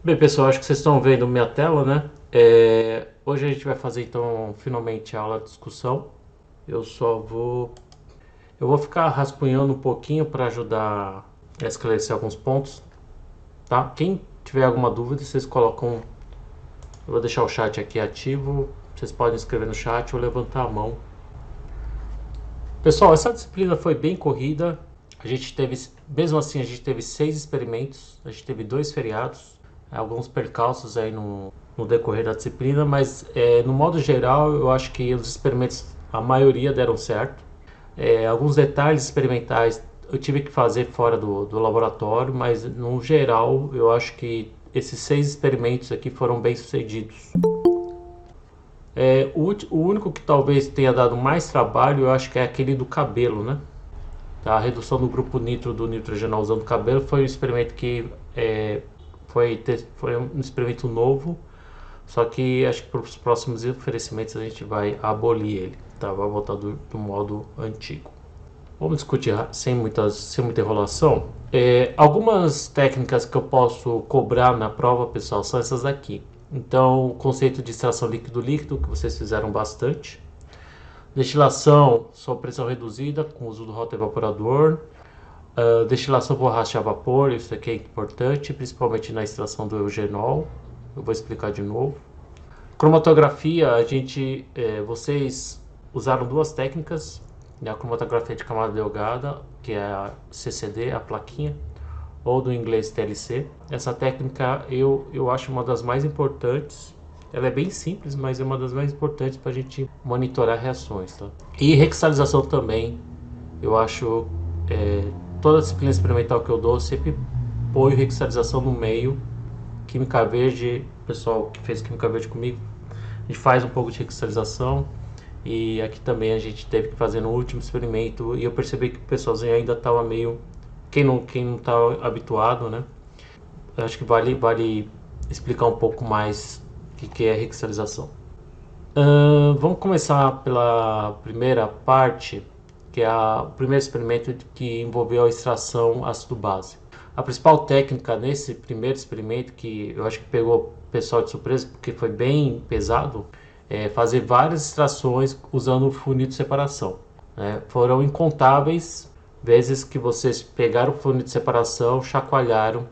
Bem, pessoal, acho que vocês estão vendo minha tela, né? Hoje a gente vai fazer então finalmente a aula de discussão. Eu só vou, eu vou ficar rascunhando um pouquinho para ajudar a esclarecer alguns pontos, tá? Quem tiver alguma dúvida, vocês colocam. Eu vou deixar o chat aqui ativo. Vocês podem escrever no chat ou levantar a mão. Pessoal, essa disciplina foi bem corrida. A gente teve, mesmo assim, a gente teve 6 experimentos. A gente teve 2 feriados, alguns percalços aí no decorrer da disciplina, mas no modo geral eu acho que os experimentos, a maioria deram certo. Alguns detalhes experimentais eu tive que fazer fora do laboratório, mas no geral eu acho que esses 6 experimentos aqui foram bem sucedidos. O único que talvez tenha dado mais trabalho eu acho que é aquele do cabelo, né? A redução do grupo nitro do nitrogenol usando cabelo foi um experimento que foi um experimento novo, só que acho que para os próximos oferecimentos a gente vai abolir ele, tá? Vai voltar do modo antigo. Vamos discutir sem muita enrolação. Algumas técnicas que eu posso cobrar na prova, pessoal, são essas aqui. Então, o conceito de extração líquido-líquido, que vocês fizeram bastante. Destilação sob pressão reduzida, com o uso do rotoevaporador. Destilação borracha a vapor, isso aqui é importante, principalmente na extração do eugenol. Eu vou explicar de novo. Cromatografia, vocês usaram 2 técnicas, né? A cromatografia de camada delgada, que é a CCD, a plaquinha, ou do inglês TLC. Essa técnica eu acho uma das mais importantes. Ela é bem simples, mas é uma das mais importantes para a gente monitorar reações. Tá? E recristalização também, eu acho, toda disciplina experimental que eu dou, eu sempre ponho recristalização no meio. Química verde, o pessoal que fez química verde comigo, a gente faz um pouco de recristalização. E aqui também a gente teve que fazer no último experimento. E eu percebi que o pessoalzinho ainda estava meio. Quem não tá habituado, né? Eu acho que vale explicar um pouco mais o que é recristalização. Vamos começar pela primeira parte, que é o primeiro experimento que envolveu a extração ácido-base. A principal técnica nesse primeiro experimento, que eu acho que pegou o pessoal de surpresa porque foi bem pesado, é fazer várias extrações usando o funil de separação. Né? Foram incontáveis vezes que vocês pegaram o funil de separação, chacoalharam,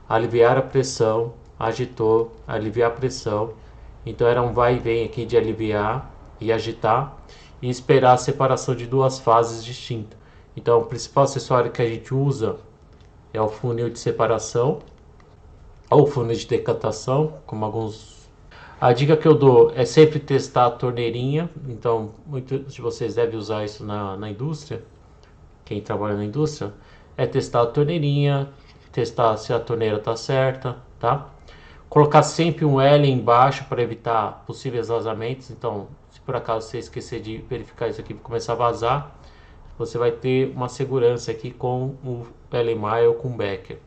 aliviaram a pressão, agitou, aliviar a pressão. Então era um vai e vem aqui de aliviar e agitar e esperar a separação de 2 fases distintas. Então o principal acessório que a gente usa é o funil de separação ou funil de decantação, como alguns. A dica que eu dou é sempre testar a torneirinha. Então muitos de vocês devem usar isso na indústria. Quem trabalha na indústria é testar a torneirinha, testar se a torneira está certa, tá? Colocar sempre um L embaixo para evitar possíveis vazamentos. Então, se por acaso você esquecer de verificar isso aqui e começar a vazar, você vai ter uma segurança aqui com o LMI ou com o Becker.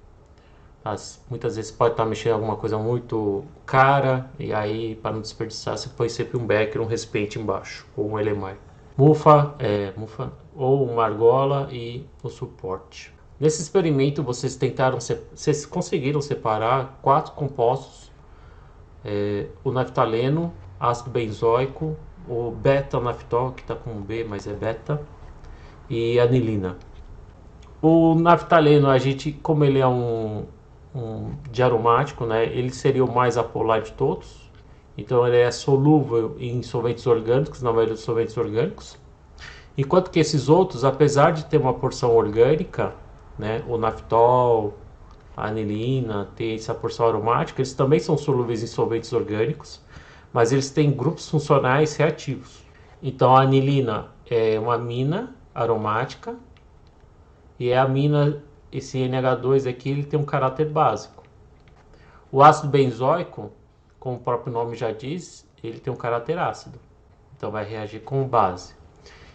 Muitas vezes pode estar mexendo em alguma coisa muito cara e aí, para não desperdiçar, você põe sempre um Becker, um recipiente embaixo, ou um LMI. Mufa ou uma argola e o suporte. Nesse experimento vocês conseguiram separar 4 compostos: o naftaleno, ácido benzoico, o beta-naftol, que está com B, mas é beta, e anilina. O naftaleno, a gente, como ele é um diaromático, né, ele seria o mais apolar de todos. Então ele é solúvel em solventes orgânicos, na maioria dos solventes orgânicos. Enquanto que esses outros, apesar de ter uma porção orgânica, né, o naftol, a anilina, tem essa porção aromática, eles também são solúveis em solventes orgânicos, mas eles têm grupos funcionais reativos. Então a anilina é uma amina aromática e é a amina, esse NH2 aqui, ele tem um caráter básico. O ácido benzoico, como o próprio nome já diz, ele tem um caráter ácido, então vai reagir com base.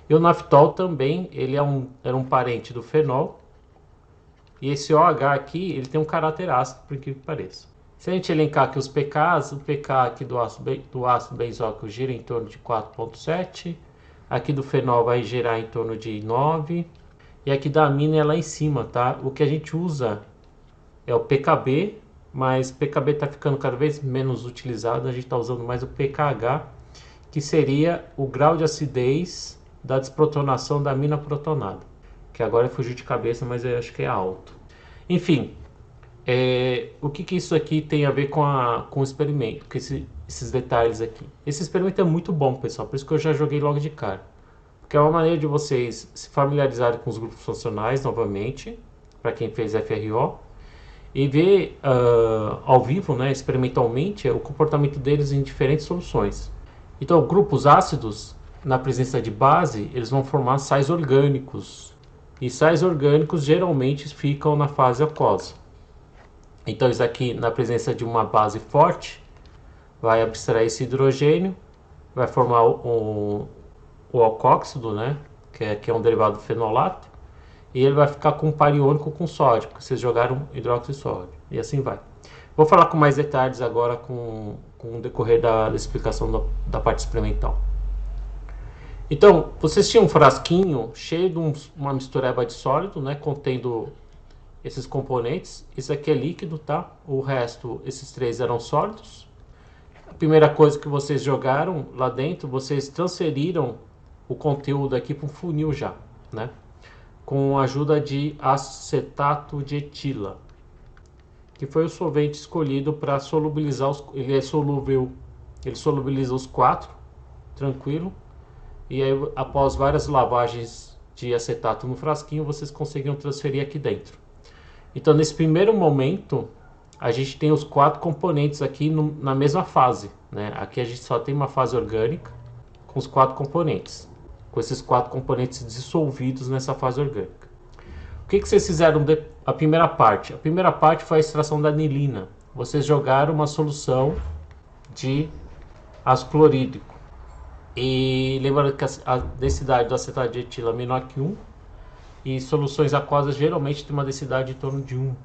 E o naftol também, ele era um parente do fenol. E esse OH aqui, ele tem um caráter ácido, por que pareça. Se a gente elencar aqui os pKs, o pK aqui do ácido benzoico gira em torno de 4,7. Aqui do fenol vai girar em torno de 9. E aqui da amina é lá em cima, tá? O que a gente usa é o pKb mas PKB está ficando cada vez menos utilizado, a gente está usando mais o pKh, que seria o grau de acidez da desprotonação da amina protonada, que agora fugiu de cabeça, mas eu acho que é alto. Enfim, o que isso aqui tem a ver com o experimento, com esses detalhes aqui. Esse experimento é muito bom, pessoal, por isso que eu já joguei logo de cara. Porque é uma maneira de vocês se familiarizarem com os grupos funcionais novamente, para quem fez FRO, e ver ao vivo, né, experimentalmente, o comportamento deles em diferentes soluções. Então, grupos ácidos, na presença de base, eles vão formar sais orgânicos. E sais orgânicos geralmente ficam na fase aquosa. Então, isso aqui, na presença de uma base forte, vai abstrair esse hidrogênio, vai formar o alcóxido, né, que é um derivado do fenolato, e ele vai ficar com um par iônico com sódio, porque vocês jogaram hidróxido de sódio, e assim vai. Vou falar com mais detalhes agora com o decorrer da explicação da parte experimental. Então, vocês tinham um frasquinho cheio de uma mistureba de sólido, né, contendo esses componentes. Isso aqui é líquido, tá? O resto, esses três eram sólidos. A primeira coisa que vocês jogaram lá dentro, vocês transferiram o conteúdo aqui para um funil já, né? Com a ajuda de acetato de etila, que foi o solvente escolhido para solubilizar ele é solúvel, ele solubiliza os 4, tranquilo. E aí, após várias lavagens de acetato no frasquinho, vocês conseguiram transferir aqui dentro. Então, nesse primeiro momento, a gente tem os 4 componentes aqui na mesma fase, né? Aqui a gente só tem uma fase orgânica com os 4 componentes, com esses 4 componentes dissolvidos nessa fase orgânica. O que vocês fizeram a primeira parte? A primeira parte foi a extração da anilina. Vocês jogaram uma solução de ácido clorídrico. E lembrando que a densidade do acetato de etila é menor que 1, e soluções aquosas geralmente tem uma densidade em torno de 1.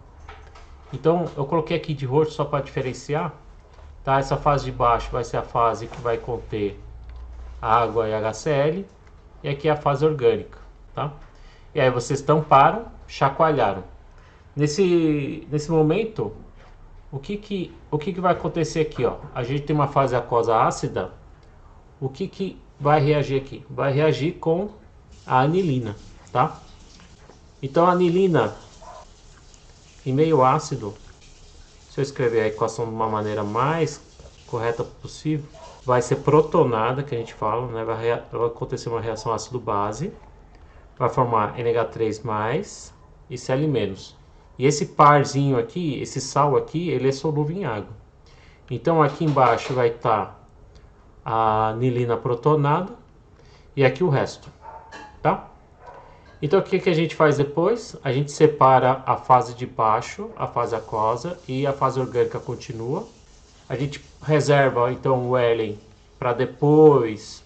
Então eu coloquei aqui de roxo só para diferenciar, tá? Essa fase de baixo vai ser a fase que vai conter água e HCl, e aqui é a fase orgânica, tá? E aí vocês tamparam, chacoalharam. Nesse momento, o que vai acontecer aqui, ó? A gente tem uma fase aquosa ácida. O que vai reagir aqui? Vai reagir com a anilina, tá? Então a anilina em meio ácido, se eu escrever a equação de uma maneira mais correta possível, vai ser protonada, que a gente fala, né? Vai acontecer uma reação ácido-base, vai formar NH3+, e Cl-. E esse parzinho aqui, esse sal aqui, ele é solúvel em água. Então aqui embaixo vai estar a anilina protonada e aqui o resto, tá? Então o que a gente faz depois? A gente separa a fase de baixo, a fase aquosa, e a fase orgânica continua. A gente reserva então o Ellen para depois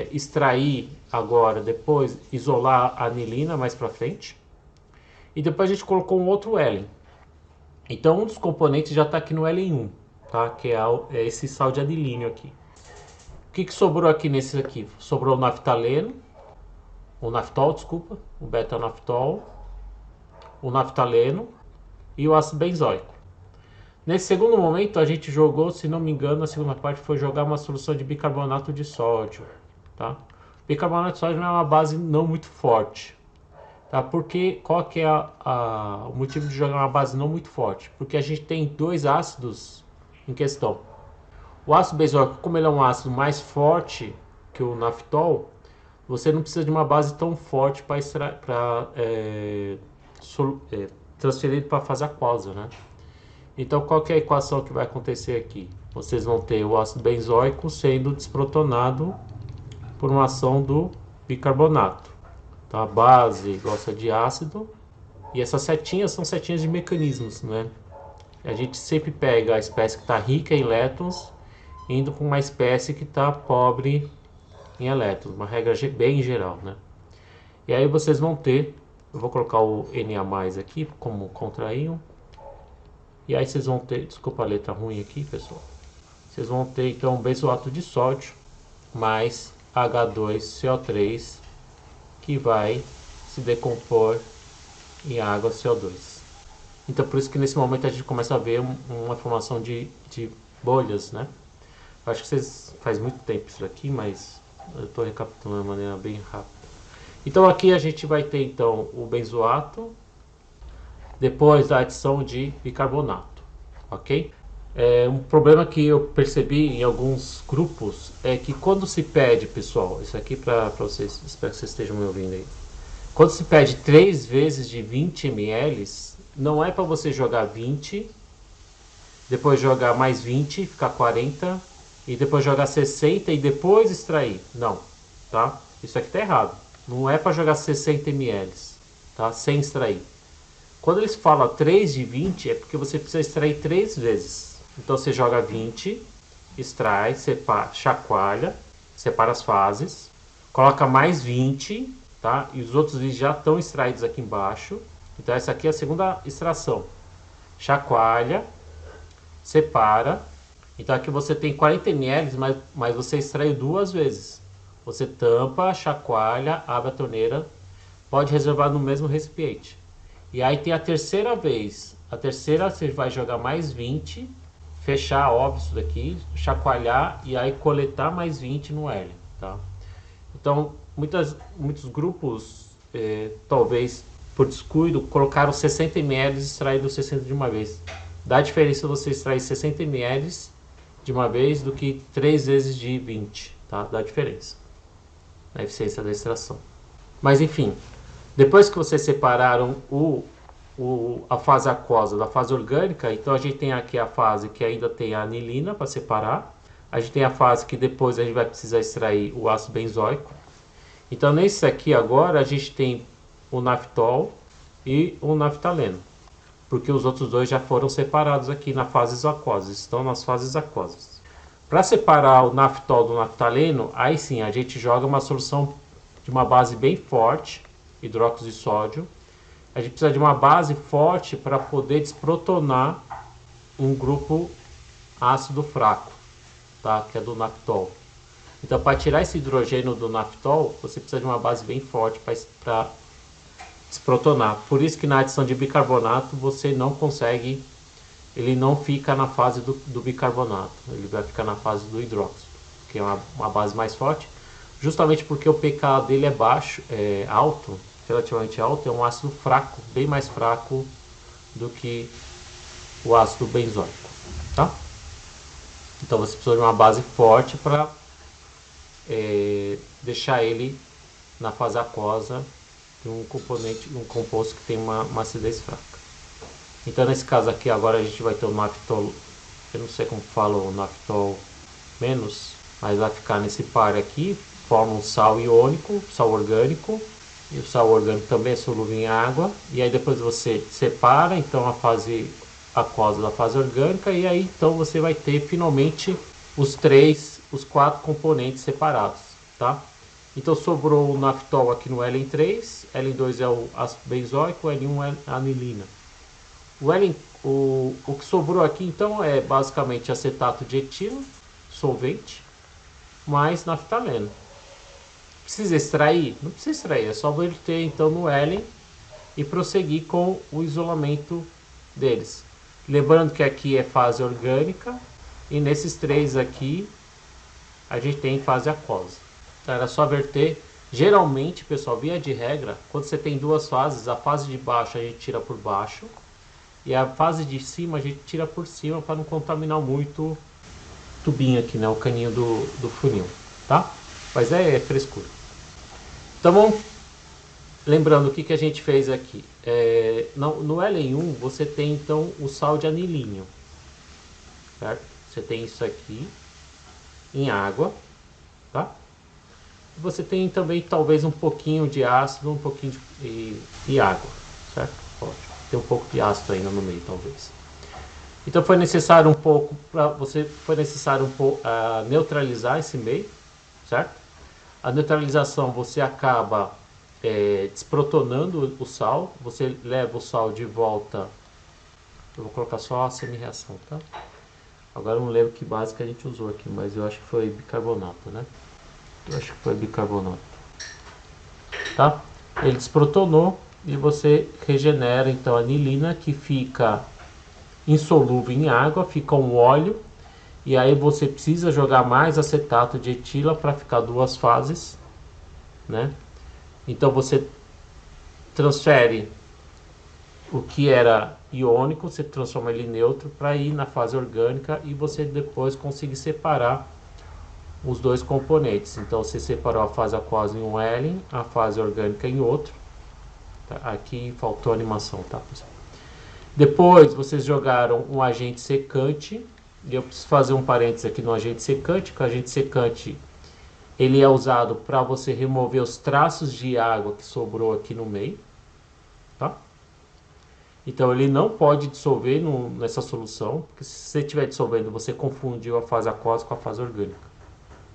extrair agora, depois isolar a anilina mais para frente. E depois a gente colocou um outro Ellen. Então um dos componentes já está aqui no Ellen 1, tá? Que é esse sal de anilínio aqui. O que sobrou aqui nesse aqui? Sobrou o naftaleno, o naftol, desculpa, o beta-naftol, o naftaleno e o ácido benzoico. Nesse segundo momento a gente jogou, se não me engano, a segunda parte foi jogar uma solução de bicarbonato de sódio, tá? Bicarbonato de sódio não é uma base não muito forte, tá? Porque qual que é o motivo de jogar uma base não muito forte? Porque a gente tem 2 ácidos em questão. O ácido benzoico, como ele é um ácido mais forte que o naftol, você não precisa de uma base tão forte para transferir para a fase aquosa, né? Então, qual que é a equação que vai acontecer aqui? Vocês vão ter o ácido benzoico sendo desprotonado por uma ação do bicarbonato. Então, a base gosta de ácido, e essas setinhas são setinhas de mecanismos, né? A gente sempre pega a espécie que está rica em elétrons, indo para uma espécie que está pobre em elétrons, uma regra bem geral, né? E aí vocês vão ter, eu vou colocar o Na+ aqui como contraíon, e aí vocês vão ter, desculpa a letra ruim aqui, pessoal, vocês vão ter então benzoato de sódio mais H2CO3, que vai se decompor em água CO2. Então por isso que nesse momento a gente começa a ver uma formação de bolhas, né? Eu acho que faz muito tempo isso aqui, mas eu estou recapitulando de maneira bem rápida. Então aqui a gente vai ter então o benzoato, depois a adição de bicarbonato, ok? Um problema que eu percebi em alguns grupos é que quando se pede, pessoal, isso aqui para vocês, espero que vocês estejam me ouvindo aí. Quando se pede 3 vezes de 20 ml, não é para você jogar 20, depois jogar mais 20, ficar 40, e depois jogar 60 e depois extrair. Não, tá? Isso aqui tá errado. Não é para jogar 60 ml, tá? Sem extrair. Quando eles falam 3 de 20, é porque você precisa extrair 3 vezes. Então você joga 20, extrai, separa, chacoalha, separa as fases, coloca mais 20, tá? E os outros já estão extraídos aqui embaixo. Então essa aqui é a segunda extração. Chacoalha, separa. Então aqui você tem 40 ml, mas você extraiu 2 vezes. Você tampa, chacoalha, abre a torneira, pode reservar no mesmo recipiente. E aí tem a terceira vez. A terceira você vai jogar mais 20, fechar, óbvio, isso daqui, chacoalhar e aí coletar mais 20 no L, tá? Então, muitos grupos, talvez por descuido, colocaram 60 ml e extraíram 60 de uma vez. Dá diferença você extrair 60 ml de uma vez do que 3 vezes de 20, tá? Dá diferença na eficiência da extração. Mas enfim, depois que vocês separaram a fase aquosa da fase orgânica, então a gente tem aqui a fase que ainda tem a anilina para separar. A gente tem a fase que depois a gente vai precisar extrair o ácido benzoico. Então nesse aqui agora a gente tem o naftol e o naftaleno, porque os outros dois já foram separados aqui na fases aquosas, estão nas fases aquosas. Para separar o naftol do naftaleno, aí sim a gente joga uma solução de uma base bem forte, hidróxido de sódio. A gente precisa de uma base forte para poder desprotonar um grupo ácido fraco, tá? Que é do naftol. Então, para tirar esse hidrogênio do naftol, você precisa de uma base bem forte para desprotonar. Por isso que na adição de bicarbonato você não consegue, ele não fica na fase do bicarbonato, ele vai ficar na fase do hidróxido, que é uma base mais forte, justamente porque o pK dele é baixo, é alto, relativamente alto, é um ácido fraco, bem mais fraco do que o ácido benzoico, tá? Então você precisa de uma base forte para deixar ele na fase aquosa de um composto que tem uma acidez fraca. Então nesse caso aqui agora a gente vai ter o naftol, eu não sei como fala o naftol menos, mas vai ficar nesse par aqui, forma um sal iônico, sal orgânico, e o sal orgânico também é solúvel em água, e aí depois você separa então a fase aquosa da fase orgânica, e aí então você vai ter finalmente os 4 componentes separados, tá? Então sobrou o naftol aqui no Ln3, Ln2 é o ácido benzoico, Ln1 é a anilina. O que sobrou aqui então é basicamente acetato de etilo, solvente, mais naftaleno. Precisa extrair? Não precisa extrair, é só verter então no Ellen e prosseguir com o isolamento deles. Lembrando que aqui é fase orgânica e nesses 3 aqui a gente tem fase aquosa. Então era só verter. Geralmente, pessoal, via de regra, quando você tem 2 fases, a fase de baixo a gente tira por baixo e a fase de cima a gente tira por cima para não contaminar muito o tubinho aqui, né, o caninho do funil, tá? Mas é frescura. Então vamos lembrando o que a gente fez aqui. No Ln1 você tem então o sal de anilínio, certo? Você tem isso aqui em água, tá? Você tem também talvez um pouquinho de ácido, um pouquinho de água, certo? Ótimo. Tem um pouco de ácido ainda no meio, talvez. Então foi necessário um pouco neutralizar esse meio, certo? A neutralização você acaba desprotonando o sal, você leva o sal de volta. Eu vou colocar só a semi-reação, tá? Agora eu não lembro que base que a gente usou aqui, mas eu acho que foi bicarbonato, né? Eu acho que foi bicarbonato, tá? Ele desprotonou, e você regenera então a anilina, que fica insolúvel em água, fica um óleo, e aí você precisa jogar mais acetato de etila para ficar duas fases, né? Então você transfere o que era iônico, você transforma ele em neutro para ir na fase orgânica e você depois consegue separar os dois componentes. Então você separou a fase aquosa em um L, a fase orgânica em outro. Tá? Aqui faltou animação, tá, pessoal? Depois vocês jogaram um agente secante, e eu preciso fazer um parênteses aqui no agente secante, que o agente secante ele é usado para você remover os traços de água que sobrou aqui no meio, tá? Então ele não pode dissolver nessa solução, porque se você estiver dissolvendo, você confundiu a fase aquosa com a fase orgânica,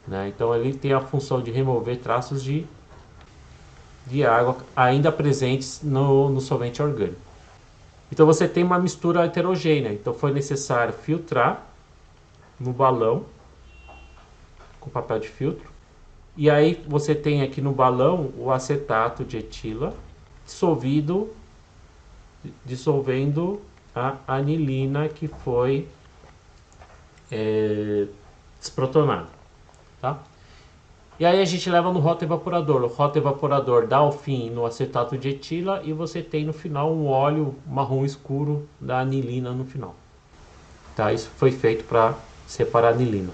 né? Então ele tem a função de remover traços de água ainda presentes no solvente orgânico. Então você tem uma mistura heterogênea, então foi necessário filtrar no balão com papel de filtro. E aí você tem aqui no balão o acetato de etila dissolvendo a anilina que foi desprotonada, tá? E aí a gente leva no rotoevaporador. O rotoevaporador dá o fim no acetato de etila e você tem no final um óleo marrom escuro da anilina no final. Tá? Isso foi feito para separar a anilina.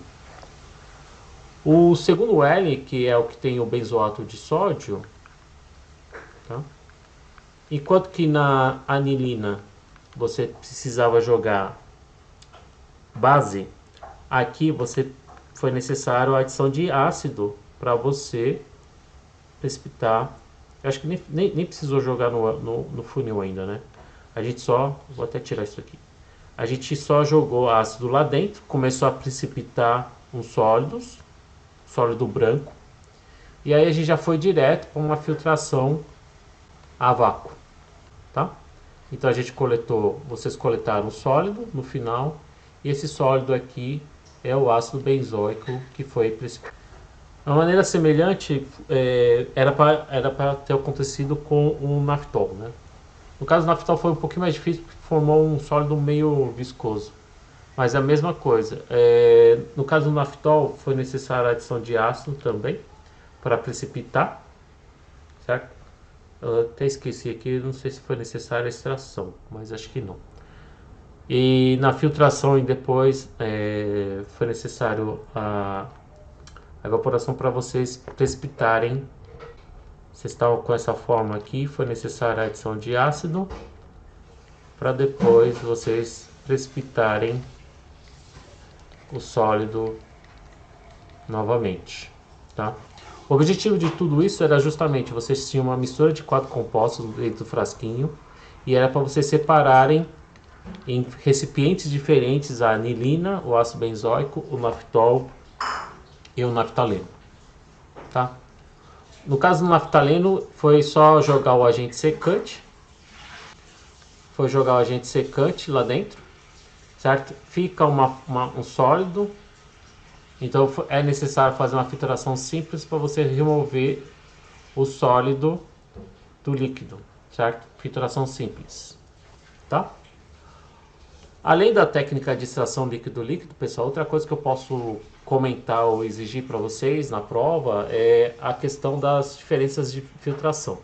O segundo L, que é o que tem o benzoato de sódio, tá? Enquanto que na anilina você precisava jogar base, aqui foi necessário a adição de ácido para você precipitar. Eu acho que nem precisou jogar no funil ainda, né? A gente só... Vou até tirar isso aqui. A gente só jogou ácido lá dentro, começou a precipitar uns sólido branco. E aí a gente já foi direto para uma filtração a vácuo, tá? Então a gente vocês coletaram o sólido no final, e esse sólido aqui é o ácido benzoico que foi precipitado. De uma maneira semelhante, era para ter acontecido com o naftol, né? No caso do naftol foi um pouquinho mais difícil, porque formou um sólido meio viscoso. Mas é a mesma coisa. No caso do naftol, foi necessária a adição de ácido também, para precipitar, certo? Eu até esqueci aqui, não sei se foi necessária a extração, mas acho que não. E na filtração e depois foi necessário a evaporação para vocês precipitarem. Vocês estavam com essa forma aqui, foi necessária a adição de ácido para depois vocês precipitarem o sólido novamente, tá? O objetivo de tudo isso era justamente vocês tinham uma mistura de 4 compostos dentro do frasquinho e era para vocês separarem em recipientes diferentes a anilina, o ácido benzoico, o naftol e o naftaleno, tá? No caso do naftaleno foi só jogar o agente secante, lá dentro, certo? Fica um sólido. Então é necessário fazer uma filtração simples para você remover o sólido do líquido, certo? Filtração simples, tá? Além da técnica de extração líquido-líquido, pessoal, outra coisa que eu posso comentar ou exigir para vocês na prova é a questão das diferenças de filtração.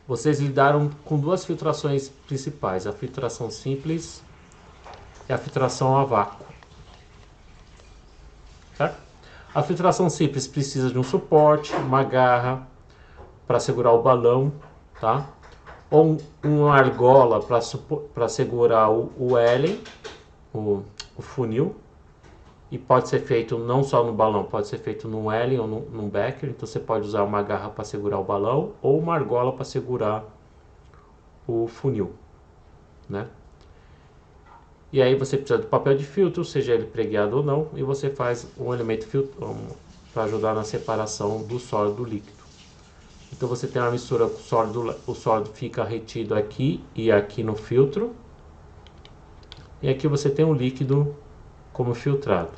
Vocês lidaram com duas filtrações principais, a filtração simples e a filtração a vácuo. Certo? A filtração simples precisa de um suporte, uma garra para segurar o balão, tá? Ou uma argola para segurar o L, o funil. E pode ser feito não só no balão, pode ser feito num L ou num becker. Então você pode usar uma garra para segurar o balão ou uma argola para segurar o funil, né? E aí você precisa do papel de filtro, seja ele preguiado ou não, e você faz um elemento filtro para ajudar na separação do sólido do líquido. Então você tem uma mistura com o sólido fica retido aqui e aqui no filtro. E aqui você tem o líquido como filtrado.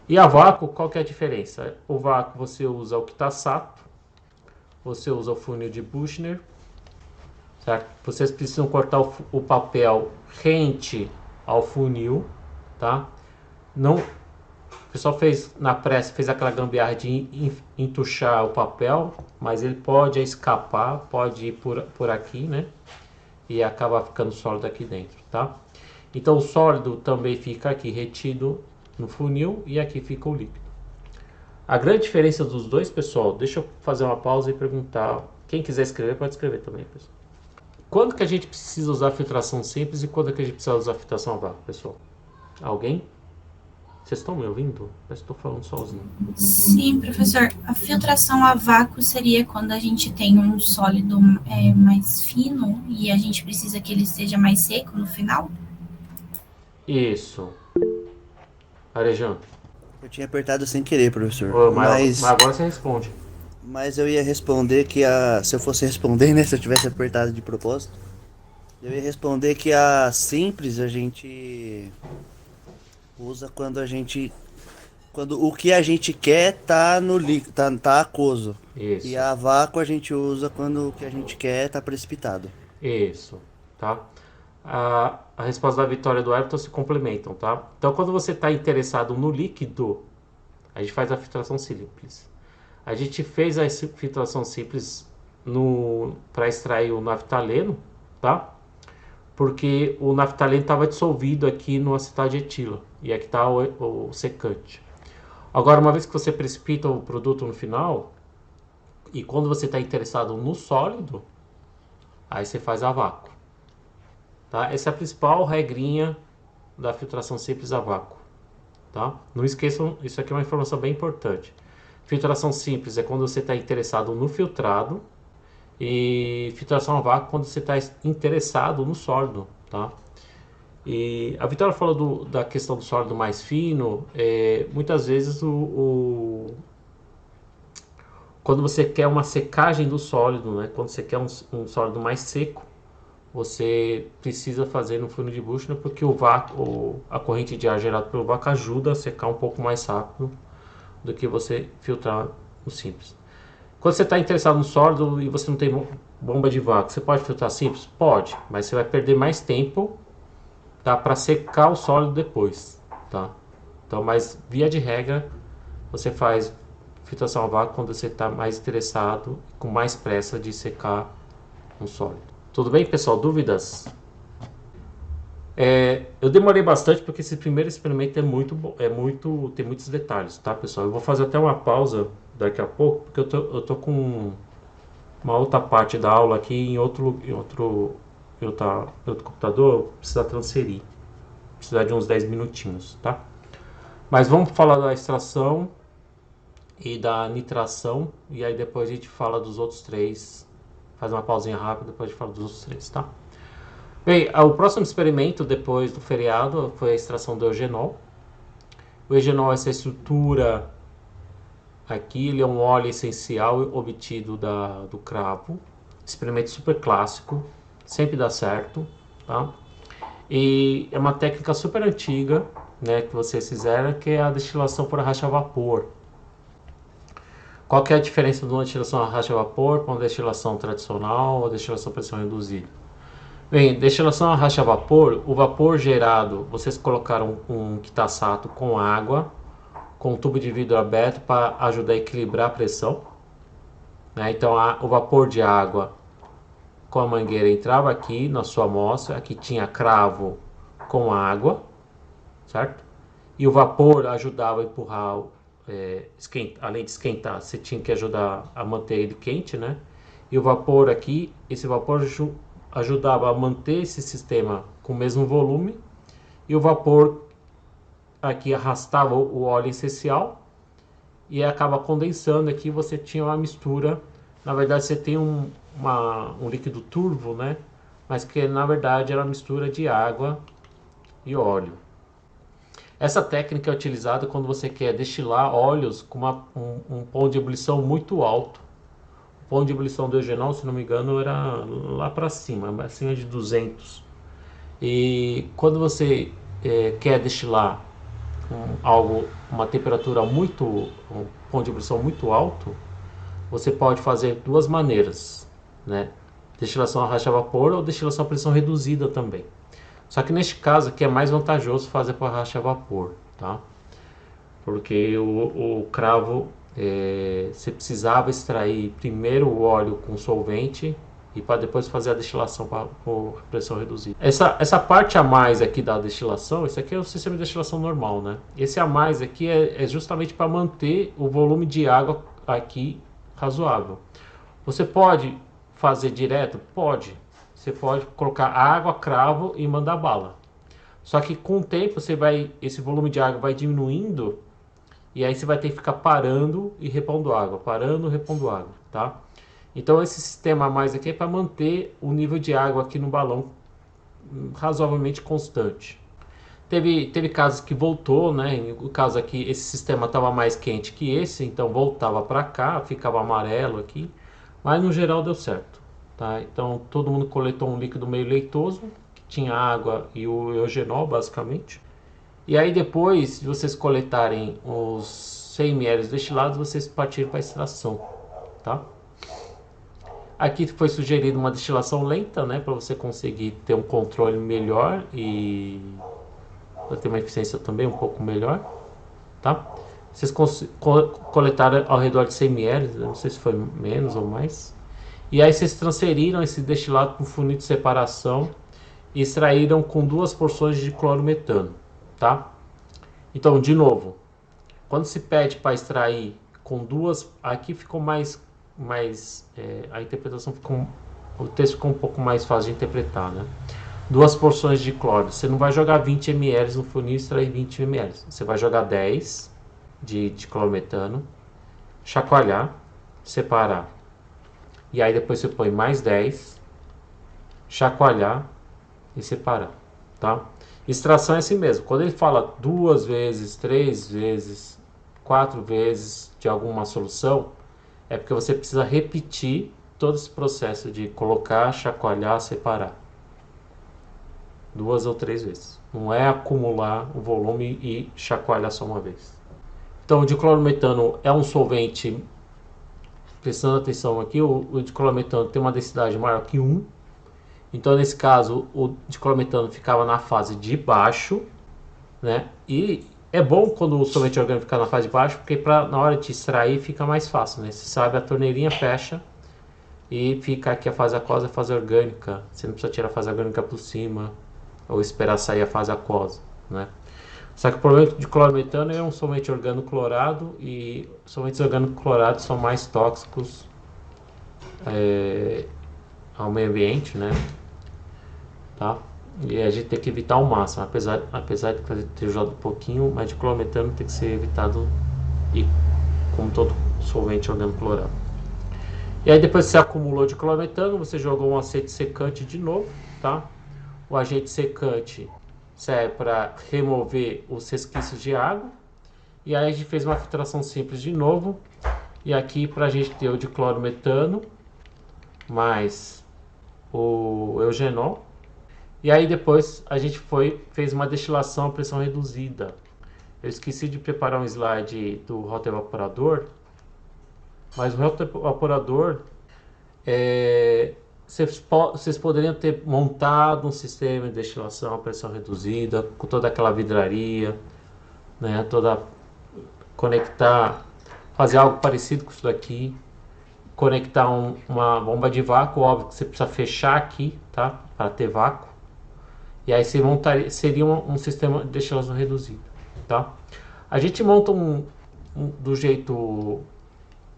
E a vácuo, qual que é a diferença? O vácuo você usa o Kitasato, você usa o funil de Büchner certo? Vocês precisam cortar o papel rente ao funil, tá? Não, o pessoal fez na pressa, fez aquela gambiarra de entuchar o papel, mas ele pode escapar, pode ir por aqui, né? E acabar ficando sólido aqui dentro, tá? Então o sólido também fica aqui retido no funil e aqui fica o líquido. A grande diferença dos dois, pessoal, deixa eu fazer uma pausa e perguntar. Quem quiser escrever, pode escrever também, pessoal. Quando que a gente precisa usar filtração simples e quando que a gente precisa usar filtração a vácuo, pessoal? Alguém? Vocês estão me ouvindo? Parece que estou falando sozinho. Sim, professor. A filtração a vácuo seria quando a gente tem um sólido mais fino e a gente precisa que ele esteja mais seco no final? Isso. Arejão. Eu tinha apertado sem querer, professor. Mas agora você responde. Mas eu ia responder que se eu fosse responder, né? Se eu tivesse apertado de propósito, eu ia responder que a simples a gente usa quando o que a gente quer tá no líquido, tá aquoso. Isso. E a vácuo a gente usa quando o que a gente quer tá precipitado. Isso, tá? A resposta da Vitória e do Everton se complementam, tá? Então, quando você está interessado no líquido, a gente faz a filtração simples. A gente fez a filtração simples para extrair o naftaleno, tá? Porque o naftaleno estava dissolvido aqui no acetal de etila. E aqui está o secante. Agora, uma vez que você precipita o produto no final, e quando você está interessado no sólido, aí você faz a vácuo. Tá? Essa é a principal regrinha da filtração simples a vácuo. Tá? Não esqueçam, isso aqui é uma informação bem importante. Filtração simples é quando você está interessado no filtrado e filtração a vácuo quando você está interessado no sólido. Tá? E a Vitória falou da questão do sólido mais fino. Muitas vezes quando você quer uma secagem do sólido, né? Quando você quer um sólido mais seco, você precisa fazer no funil de Büchner, porque a corrente de ar gerada pelo vácuo ajuda a secar um pouco mais rápido do que você filtrar no simples. Quando você está interessado no sólido e você não tem bomba de vácuo, você pode filtrar simples? Pode, mas você vai perder mais tempo, tá, para secar o sólido depois, tá? Então, mas via de regra, você faz filtração a vácuo quando você está mais interessado, com mais pressa de secar um sólido. Tudo bem, pessoal? Dúvidas? Eu demorei bastante porque esse primeiro experimento é muito bom, tem muitos detalhes, tá, pessoal? Eu vou fazer até uma pausa daqui a pouco, porque eu tô com uma outra parte da aula aqui em outro computador, precisar transferir. Precisar de uns 10 minutinhos, tá? Mas vamos falar da extração e da nitração, e aí depois a gente fala dos outros três. Faz uma pausinha rápida, depois a gente fala dos outros três, tá? Bem, o próximo experimento depois do feriado foi a extração do eugenol. O eugenol é essa estrutura aqui, ele é um óleo essencial obtido do cravo. Experimento super clássico, sempre dá certo, tá? E é uma técnica super antiga, né, que vocês fizeram, que é a destilação por arrasto a vapor. Qual que é a diferença de uma destilação a arrasto a vapor com a destilação tradicional ou a destilação a pressão reduzida? Bem, destilação a arrasto a vapor, o vapor gerado, vocês colocaram um quitaçato com água, com um tubo de vidro aberto para ajudar a equilibrar a pressão, né? Então o vapor de água com a mangueira entrava aqui na sua amostra, aqui tinha cravo com água, certo? E o vapor ajudava a empurrar, além de esquentar, você tinha que ajudar a manter ele quente, né? E o vapor aqui, esse vapor ajudava a manter esse sistema com o mesmo volume, e o vapor aqui arrastava o óleo essencial e acaba condensando aqui, você tinha uma mistura. Na verdade você tem um líquido turvo, né? Mas que na verdade era uma mistura de água e óleo. Essa técnica é utilizada quando você quer destilar óleos com um ponto de ebulição muito alto. O ponto de ebulição do eugenol, se não me engano, era lá para cima, acima de 200. E quando você quer destilar uma temperatura um ponto de ebulição muito alto, você pode fazer duas maneiras, né? destilação a racha a vapor ou destilação a pressão reduzida também. Só que neste caso aqui é mais vantajoso fazer para racha a vapor, tá? Porque o cravo, você precisava extrair primeiro o óleo com solvente e para depois fazer a destilação por pressão reduzida. Essa parte a mais aqui da destilação, isso aqui é o sistema de destilação normal, né? Esse a mais aqui é justamente para manter o volume de água aqui razoável. Você pode fazer direto? Pode. Você pode colocar água, cravo e mandar bala. Só que com o tempo esse volume de água vai diminuindo e aí você vai ter que ficar parando e repondo água, parando e repondo água, tá? Então esse sistema a mais aqui é para manter o nível de água aqui no balão razoavelmente constante. Teve casos que voltou, né? No caso aqui, esse sistema estava mais quente que esse, então voltava para cá, ficava amarelo aqui, mas no geral deu certo, tá? Então todo mundo coletou um líquido meio leitoso, que tinha água e o eugenol basicamente. E aí depois de vocês coletarem os 100 ml destilados, vocês partiram para a extração, tá? Aqui foi sugerido uma destilação lenta, né, para você conseguir ter um controle melhor e para ter uma eficiência também um pouco melhor, tá? Vocês coletaram ao redor de 100 ml, não sei se foi menos ou mais. E aí vocês transferiram esse destilado para um funil de separação e extraíram com 2 porções de clorometano, tá? Então, de novo, quando se pede para extrair com 2, aqui ficou a interpretação o texto ficou um pouco mais fácil de interpretar, né? 2 porções de cloro. Você não vai jogar 20 ml no funil e extrair 20 ml. Você vai jogar 10 de clorometano, chacoalhar, separar. E aí depois você põe mais 10, chacoalhar e separar, tá? Extração é assim mesmo. Quando ele fala 2 vezes, 3 vezes, 4 vezes de alguma solução, é porque você precisa repetir todo esse processo de colocar, chacoalhar, separar 2 ou 3 vezes. Não é acumular o volume e chacoalhar só uma vez. Então o diclorometano é um solvente, prestando atenção aqui, o diclorometano tem uma densidade maior que 1. Então nesse caso o diclorometano ficava na fase de baixo, né? E é bom quando o solvente orgânico fica na fase de baixo, porque na hora de extrair fica mais fácil, né? Você sabe, a torneirinha fecha e fica aqui a fase aquosa e a fase orgânica. Você não precisa tirar a fase orgânica por cima ou esperar sair a fase aquosa, né? Só que o problema de clorometano é um solvente orgânico clorado e solventes orgânicos clorados são mais tóxicos ao meio ambiente, né? Tá? E a gente tem que evitar ao máximo, apesar de ter usado um pouquinho, mas de clorometano tem que ser evitado, e como todo solvente orgânico clorado. E aí depois que você acumulou de clorometano, você jogou um agente secante de novo, tá? O agente secante serve para remover os resquícios de água. E aí a gente fez uma filtração simples de novo. E aqui para a gente ter o diclorometano mais o eugenol. E aí depois a gente fez uma destilação a pressão reduzida. Eu esqueci de preparar um slide do rotoevaporador, mas o rotoevaporador, vocês poderiam ter montado um sistema de destilação a pressão reduzida, com toda aquela vidraria, né, conectar, fazer algo parecido com isso daqui, conectar uma bomba de vácuo, óbvio que você precisa fechar aqui, tá, para ter vácuo. E aí seria um sistema de destilação reduzida, tá? A gente monta do jeito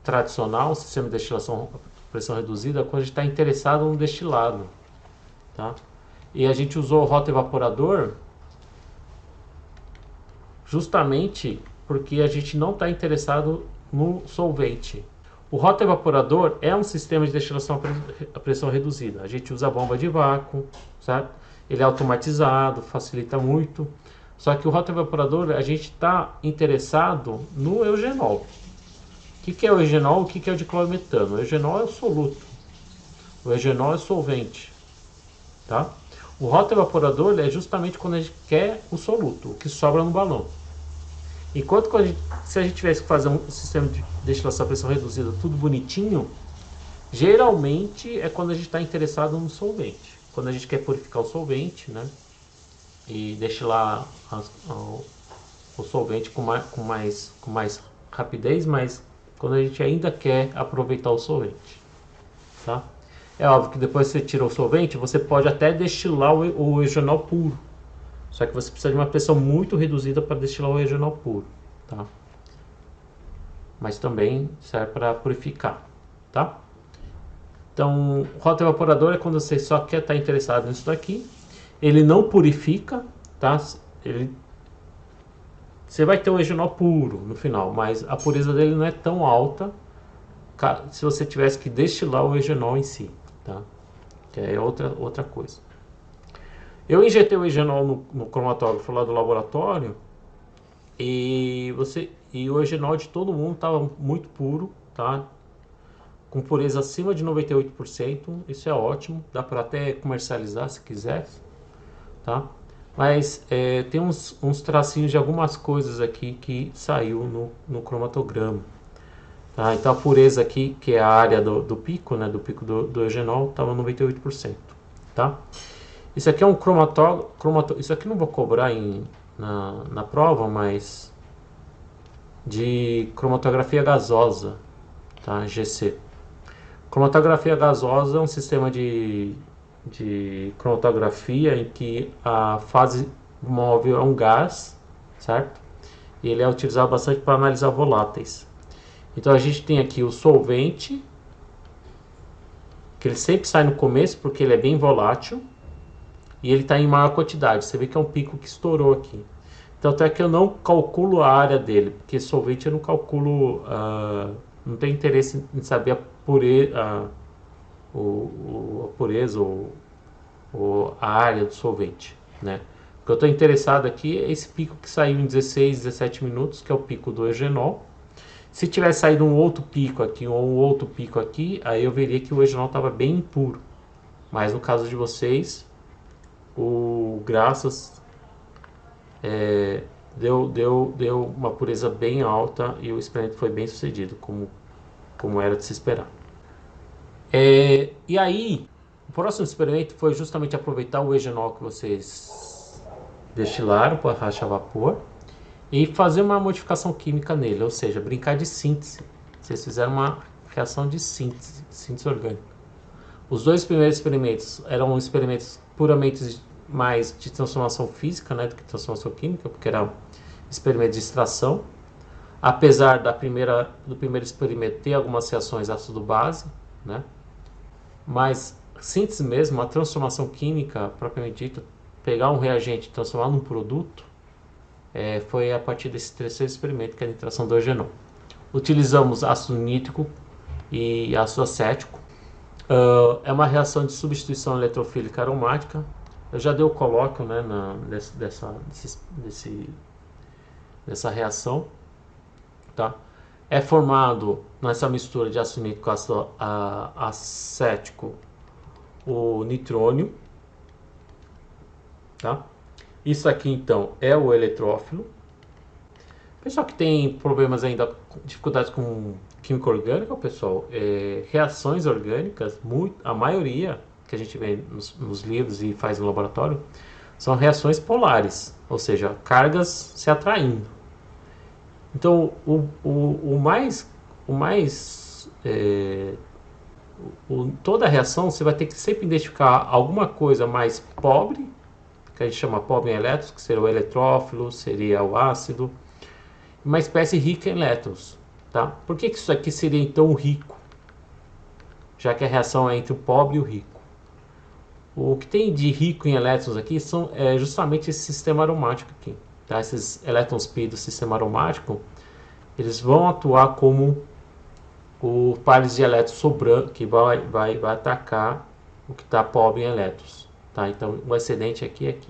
tradicional, um sistema de destilação a pressão reduzida, quando a gente está interessado no destilado, tá? E a gente usou o rotoevaporador justamente porque a gente não está interessado no solvente. O rotoevaporador é um sistema de destilação a pressão reduzida. A gente usa a bomba de vácuo, certo? Ele é automatizado, facilita muito. Só que o rotoevaporador, a gente está interessado no eugenol. O que é o eugenol? O que é o diclorometano? O eugenol é o soluto. O eugenol é o solvente. Tá? O rotoevaporador é justamente quando a gente quer o soluto, o que sobra no balão. Enquanto se a gente tivesse que fazer um sistema de destilação a pressão reduzida tudo bonitinho, Geralmente é quando a gente está interessado no solvente. Quando a gente quer purificar o solvente, né? E destilar o solvente com mais rapidez, mas quando a gente ainda quer aproveitar o solvente, tá? É óbvio que depois que você tira o solvente, você pode até destilar o eugenol puro. Só que você precisa de uma pressão muito reduzida para destilar o eugenol puro, tá? Mas também serve para purificar, tá? Então, rota evaporador é quando você só quer estar interessado nisso daqui. Ele não purifica, tá? Você vai ter o eugenol puro no final, mas a pureza dele não é tão alta se você tivesse que destilar o eugenol em si, tá? Que é outra coisa. Eu injetei o eugenol no cromatógrafo lá do laboratório e o eugenol de todo mundo estava muito puro, tá? Com pureza acima de 98%, isso é ótimo, dá para até comercializar se quiser, tá? Mas tem uns tracinhos de algumas coisas aqui que saiu no cromatograma, tá? Então a pureza aqui, que é a área do pico, né, do pico do eugenol, estava 98%, tá? Isso aqui é um cromatógrafo, isso aqui não vou cobrar na prova, mas de cromatografia gasosa, tá? GC. Cromatografia gasosa é um sistema de cromatografia em que a fase móvel é um gás, certo? E ele é utilizado bastante para analisar voláteis. Então a gente tem aqui o solvente, que ele sempre sai no começo porque ele é bem volátil e ele está em maior quantidade. Você vê que é um pico que estourou aqui. Tanto é que eu não calculo a área dele, porque solvente eu não calculo, não tenho interesse em saber a pureza ou a área do solvente, né? O que eu estou interessado aqui é esse pico que saiu em 16, 17 minutos, que é o pico do eugenol. Se tivesse saído um outro pico aqui ou um outro pico aqui, aí eu veria que o eugenol estava bem impuro. Mas no caso de vocês, o graças deu uma pureza bem alta e o experimento foi bem sucedido, como era de se esperar. E aí, o próximo experimento foi justamente aproveitar o eugenol que vocês destilaram para rachar vapor e fazer uma modificação química nele, ou seja, brincar de síntese. Vocês fizeram uma reação de síntese orgânica. Os dois primeiros experimentos eram experimentos puramente mais de transformação física, né, do que transformação química, porque era um experimento de extração. Apesar do primeiro experimento ter algumas reações ácido-base, né, mas síntese mesmo, a transformação química propriamente dita, pegar um reagente e transformar num produto, foi a partir desse terceiro experimento, que é a nitração do eugenol. Utilizamos ácido nítrico e ácido acético. É uma reação de substituição eletrofílica aromática. Eu já dei o colóquio, né, dessa reação, tá? É formado nessa mistura de ácido nítrico e ácido acético o nitrônio, tá? Isso aqui então é o eletrófilo. Pessoal que tem problemas ainda, dificuldades com química orgânica, pessoal, reações orgânicas, a maioria que a gente vê nos livros e faz no laboratório, são reações polares, ou seja, cargas se atraindo. Então, toda reação você vai ter que sempre identificar alguma coisa mais pobre, que a gente chama pobre em elétrons, que seria o eletrófilo, seria o ácido, uma espécie rica em elétrons, tá? Por que isso aqui seria então rico? Já que a reação é entre o pobre e o rico. O que tem de rico em elétrons aqui é justamente esse sistema aromático aqui, tá? Esses elétrons pi do sistema aromático, eles vão atuar como o pares de elétrons sobrando, que vai atacar o que está pobre em elétrons, tá? Então o excedente aqui é aqui.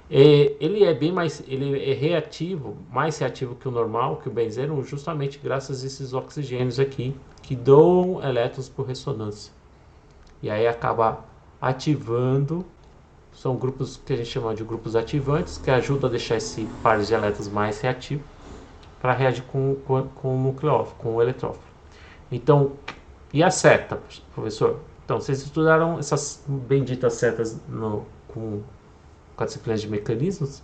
Ele é reativo, mais reativo que o normal, que o benzeno, justamente graças a esses oxigênios aqui, que doam elétrons por ressonância. E aí acaba ativando, são grupos que a gente chama de grupos ativantes, que ajudam a deixar esse par de elétrons mais reativo, para reagir com o nucleófilo, com o eletrófilo. Então, E a seta, professor? Então, vocês estudaram essas benditas setas com a disciplina de mecanismos?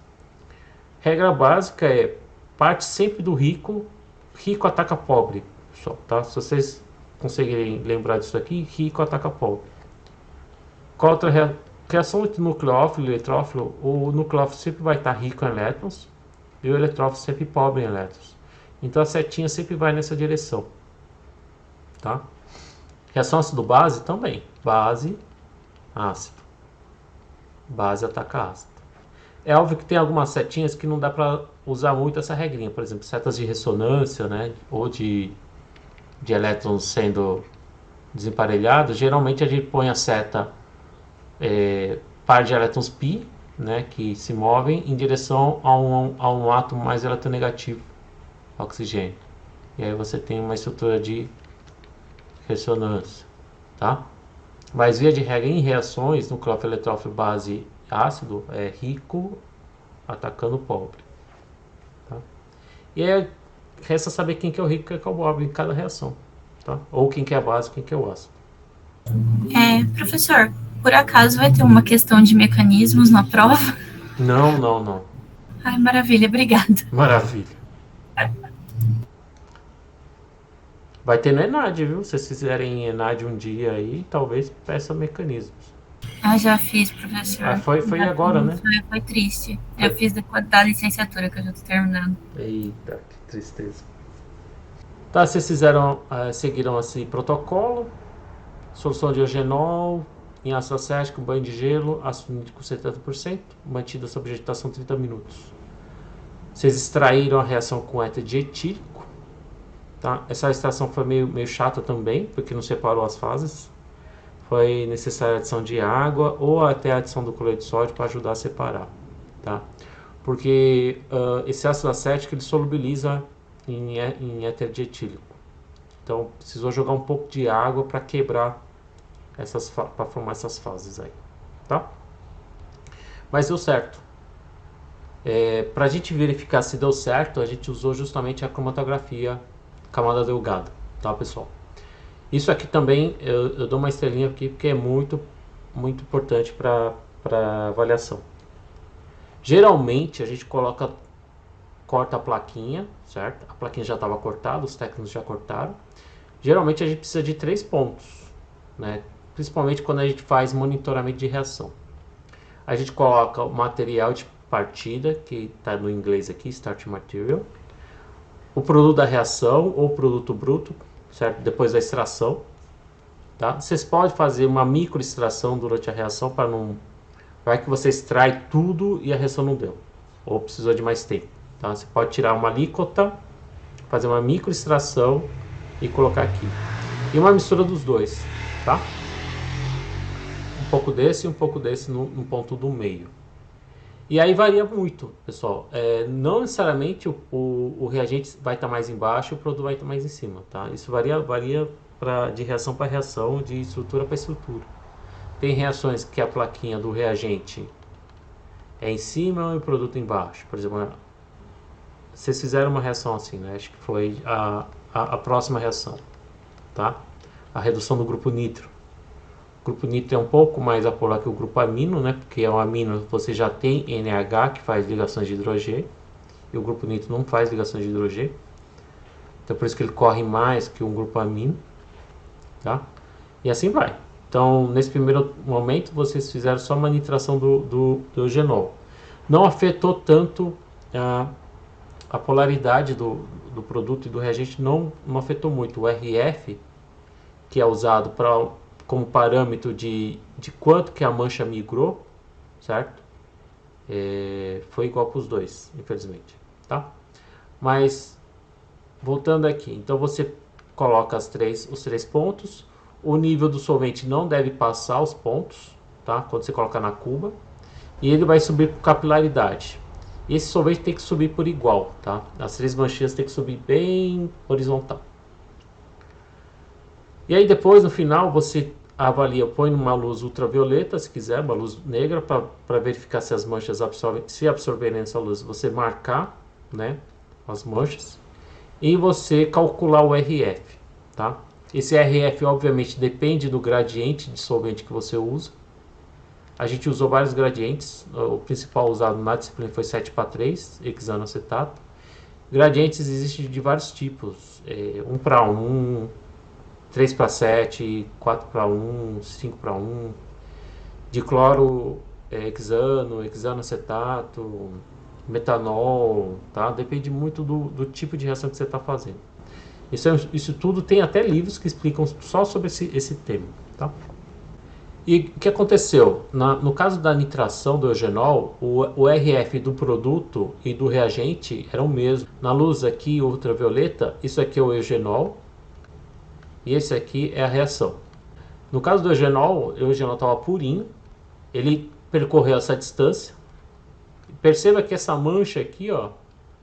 Regra básica é, parte sempre do rico, rico ataca pobre, pessoal, tá? Se vocês conseguirem lembrar disso aqui, rico ataca pobre. Qual outra reação entre nucleófilo e eletrófilo? O nucleófilo sempre vai estar rico em elétrons e o eletrófilo sempre pobre em elétrons. Então a setinha sempre vai nessa direção, tá? Reação ácido-base também. Base, ácido. Base ataca ácido. É óbvio que tem algumas setinhas que não dá para usar muito essa regrinha. Por exemplo, setas de ressonância, né? Ou de elétrons sendo desemparelhados. Geralmente a gente põe a seta par de elétrons π, né? Que se movem em direção a um átomo mais eletronegativo, oxigênio. E aí você tem uma estrutura de ressonância, tá? Mas via de regra em reações, nucleófilo, eletrófilo, base, ácido, é rico atacando o pobre, tá? E aí resta saber quem que é o rico e quem que é o pobre em cada reação, tá? Ou quem que é a base, quem que é o ácido. Professor, por acaso vai ter uma questão de mecanismos na prova? Não. Ai, maravilha, obrigada. Maravilha. Vai ter no ENAD, viu? Se vocês fizerem ENAD um dia aí, talvez peça mecanismos. Já fiz, professor. Foi agora, né? Foi triste. Eu fiz da licenciatura, que eu já tô terminando. Eita, que tristeza. Tá, vocês seguiram esse protocolo. Solução de eugenol em ácido acético, banho de gelo, ácido nítrico 70%, mantida sob agitação 30 minutos. Vocês extraíram a reação com éter de etílico. Tá? Essa extração foi meio chata também, porque não separou as fases. Foi necessária a adição de água ou até a adição do cloreto de sódio para ajudar a separar. Tá? Porque esse ácido acético ele solubiliza em éter de etílico. Então precisou jogar um pouco de água para quebrar para formar essas fases aí. Tá? Mas deu certo. Para a gente verificar se deu certo, a gente usou justamente a cromatografia camada delgada, tá, pessoal? Isso aqui também eu dou uma estrelinha aqui porque é muito importante para avaliação. Geralmente a gente corta a plaquinha, certo? A plaquinha já estava cortada, os técnicos já cortaram. Geralmente a gente precisa de 3 pontos, né? Principalmente quando a gente faz monitoramento de reação. A gente coloca o material de partida, que está no inglês aqui, start material, o produto da reação ou produto bruto, certo? Depois da extração, tá? Vocês podem fazer uma micro extração durante a reação para não... Vai que você extrai tudo e a reação não deu, ou precisou de mais tempo, tá? Você pode tirar uma alíquota, fazer uma micro extração e colocar aqui. E uma mistura dos dois, tá? Um pouco desse e um pouco desse no ponto do meio. E aí varia muito, pessoal. Não necessariamente o reagente vai estar mais embaixo e o produto vai estar mais em cima, tá? Isso varia de reação para reação, de estrutura para estrutura. Tem reações que a plaquinha do reagente é em cima e o produto embaixo. Por exemplo, vocês fizeram uma reação assim, né? Acho que foi a próxima reação, tá? A redução do grupo nitro. O grupo nitro é um pouco mais apolar que o grupo amino, né? Porque o amino você já tem NH que faz ligações de hidrogênio e o grupo nitro não faz ligações de hidrogênio. Então por isso que ele corre mais que um grupo amino, tá? E assim vai. Então nesse primeiro momento vocês fizeram só uma nitração do eugenol. Não afetou tanto a polaridade do produto e do reagente, não afetou muito. O RF, que é usado como parâmetro de quanto que a mancha migrou, certo? Foi igual para os dois, infelizmente, tá? Mas, voltando aqui, então você coloca os 3 pontos, o nível do solvente não deve passar os pontos, tá? Quando você coloca na cuba, e ele vai subir por capilaridade. E esse solvente tem que subir por igual, tá? As 3 manchinhas tem que subir bem horizontal. E aí depois, no final, você avalia, põe numa luz ultravioleta, se quiser, uma luz negra, para verificar se as manchas absorverem essa luz. Você marcar, né, as manchas, e você calcular o RF, tá? Esse RF, obviamente, depende do gradiente de solvente que você usa. A gente usou vários gradientes. O principal usado na disciplina foi 7:3, hexanoacetato. Gradientes existem de vários tipos. 1:1, 3:7, 4:1, 5:1. Dicloro, hexanoacetato, metanol, tá? Depende muito do tipo de reação que você está fazendo. Isso tudo tem até livros que explicam só sobre esse tema, tá? E o que aconteceu? No caso da nitração do eugenol, o RF do produto e do reagente eram o mesmo. Na luz aqui ultravioleta, isso aqui é o eugenol e esse aqui é a reação. No caso do eugenol, o eugenol estava purinho, ele percorreu essa distância. Perceba que essa mancha aqui, ó,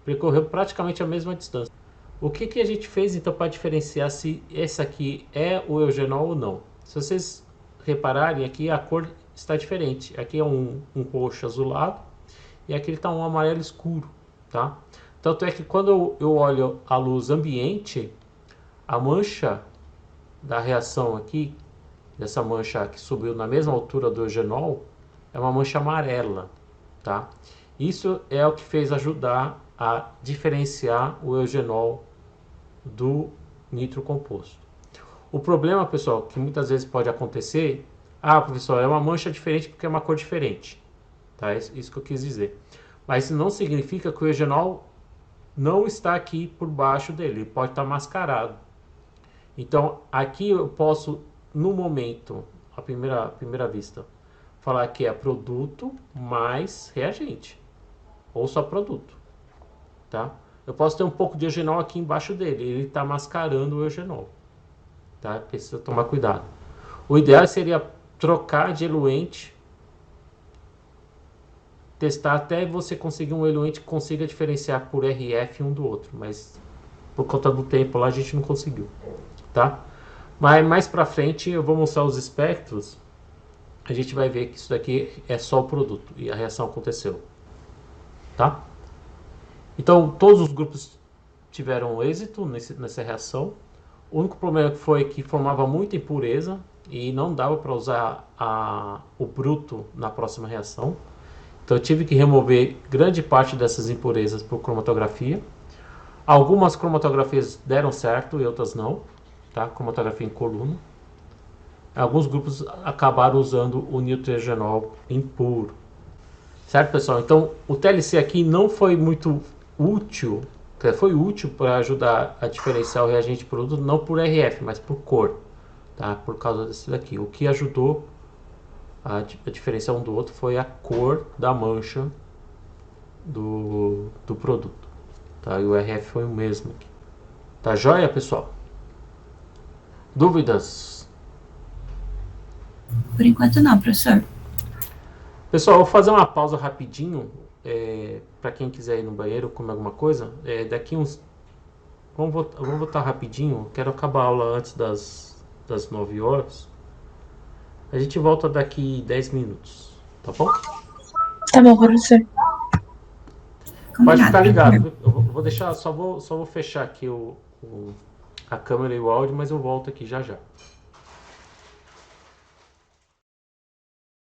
percorreu praticamente a mesma distância. O que a gente fez então para diferenciar se esse aqui é o eugenol ou não? Se vocês repararem aqui, a cor está diferente. Aqui é um roxo azulado e aqui está um amarelo escuro, tá? Tanto é que quando eu olho a luz ambiente, a mancha da reação aqui, dessa mancha que subiu na mesma altura do eugenol, é uma mancha amarela, tá? Isso é o que fez ajudar a diferenciar o eugenol do nitro composto. O problema, pessoal, que muitas vezes pode acontecer, professor, é uma mancha diferente porque é uma cor diferente, tá? Isso que eu quis dizer. Mas isso não significa que o eugenol não está aqui por baixo dele, ele pode estar mascarado. Então, aqui eu posso, no momento, à primeira vista, falar que é produto mais reagente, ou só produto, tá? Eu posso ter um pouco de eugenol aqui embaixo dele, ele está mascarando o eugenol, tá? Precisa tomar cuidado. O ideal seria trocar de eluente, testar até você conseguir um eluente que consiga diferenciar por RF um do outro, mas por conta do tempo lá a gente não conseguiu, tá? Mas mais pra frente eu vou mostrar os espectros, a gente vai ver que isso daqui é só o produto e a reação aconteceu, tá? Então todos os grupos tiveram êxito nessa reação. O único problema foi que formava muita impureza e não dava para usar o bruto na próxima reação. Então eu tive que remover grande parte dessas impurezas por cromatografia. Algumas cromatografias deram certo e outras não, tá? Cromatografia em coluna. Alguns grupos acabaram usando o nitrogenol impuro. Certo, pessoal? Então o TLC aqui não foi muito útil, foi útil para ajudar a diferenciar o reagente produto, não por RF, mas por cor, tá? Por causa desse daqui. O que ajudou a diferenciar um do outro foi a cor da mancha do produto, tá? E o RF foi o mesmo aqui. Tá joia, pessoal? Dúvidas? Por enquanto não, professor. Pessoal, eu vou fazer uma pausa rapidinho. Para quem quiser ir no banheiro comer alguma coisa, daqui uns... Vamos voltar rapidinho, quero acabar a aula antes das 9 horas. A gente volta daqui 10 minutos, tá bom? Tá bom, professor. Pode ficar ligado. Eu vou deixar, só vou fechar aqui a câmera e o áudio, mas eu volto aqui já já.